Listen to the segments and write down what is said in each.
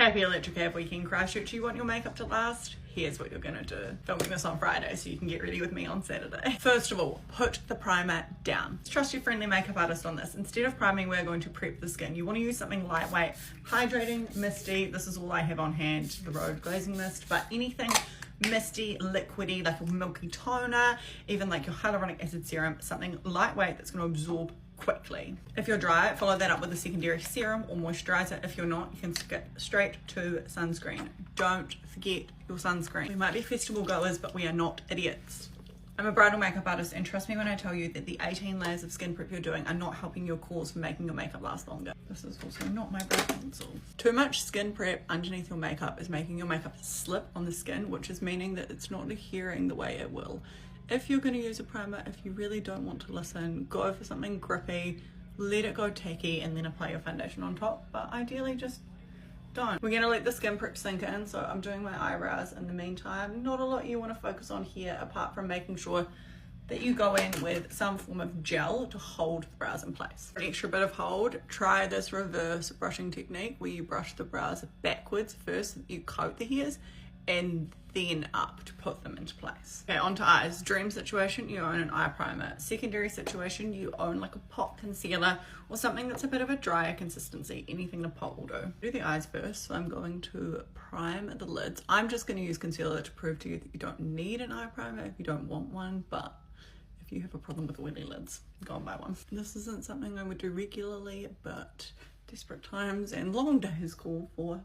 Happy Electric Ave weekend, Christchurch. You want your makeup to last? Here's what you're gonna do. Filming this on Friday so you can get ready with me on Saturday. First of all, put the primer down. Trust your friendly makeup artist on this. Instead of priming, we're going to prep the skin. You want to use something lightweight, hydrating, misty. This is all I have on hand, the Road Glazing Mist, but anything misty, liquidy, like a milky toner, even like your hyaluronic acid serum, something lightweight that's going to absorb quickly. If you're dry, follow that up with a secondary serum or moisturizer. If you're not, you can skip straight to sunscreen. Don't forget your sunscreen. We might be festival goers, but we are not idiots. I'm a bridal makeup artist, and trust me when I tell you that the 18 layers of skin prep you're doing are not helping your cause for making your makeup last longer. This is also not my brow pencil. Too much skin prep underneath your makeup is making your makeup slip on the skin, which is meaning that it's not adhering the way it will. If you're going to use a primer, if you really don't want to listen, go for something grippy, let it go tacky, and then apply your foundation on top. But ideally, just don't. We're going to let the skin prep sink in, so I'm doing my eyebrows in the meantime. Not a lot you want to focus on here, apart from making sure that you go in with some form of gel to hold the brows in place. For an extra bit of hold, try this reverse brushing technique where you brush the brows backwards first, you coat the hairs, and then up to put them into place. Okay, on to eyes. Dream situation, you own an eye primer. Secondary situation, you own like a pot concealer or something that's a bit of a drier consistency. Anything the pot will do. Do the eyes first, so I'm going to prime the lids. I'm just going to use concealer to prove to you that you don't need an eye primer if you don't want one, but if you have a problem with oily lids, go and buy one. This isn't something I would do regularly, but desperate times and long days call for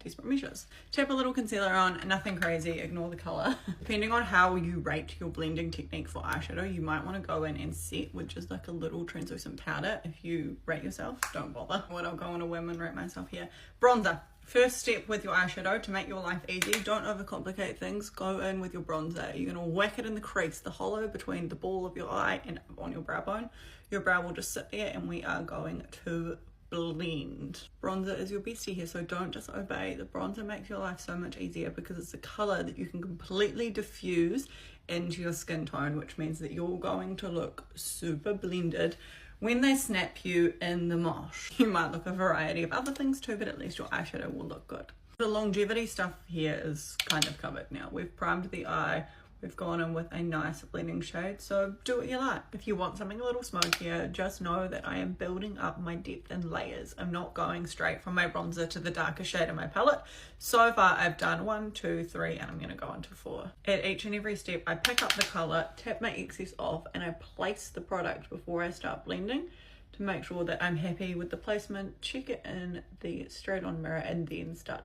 desperate measures. Tap a little concealer on, nothing crazy, ignore the color. Depending on how you rate your blending technique for eyeshadow, you might want to go in and set with just like a little translucent powder. If you rate yourself, don't bother. What I'll go on a whim and rate myself here. Bronzer. First step with your eyeshadow to make your life easy, don't overcomplicate things, go in with your bronzer. You're going to whack it in the crease, the hollow between the ball of your eye and on your brow bone. Your brow will just sit there and we are going to blend. Bronzer is your bestie here, so don't just obey. The bronzer makes your life so much easier because it's a color that you can completely diffuse into your skin tone, which means that you're going to look super blended when they snap you in the mosh. You might look a variety of other things too, but at least your eyeshadow will look good. The longevity stuff here is kind of covered now. We've primed the eye, we've gone in with a nice blending shade, so do what you like. If you want something a little smokier, just know that I am building up my depth in layers. I'm not going straight from my bronzer to the darker shade of my palette. So far I've done 1, 2, 3, and I'm going to go on to 4. At each and every step I pick up the color, tap my excess off, and I place the product before I start blending to make sure that I'm happy with the placement. Check it in the straight on mirror and then start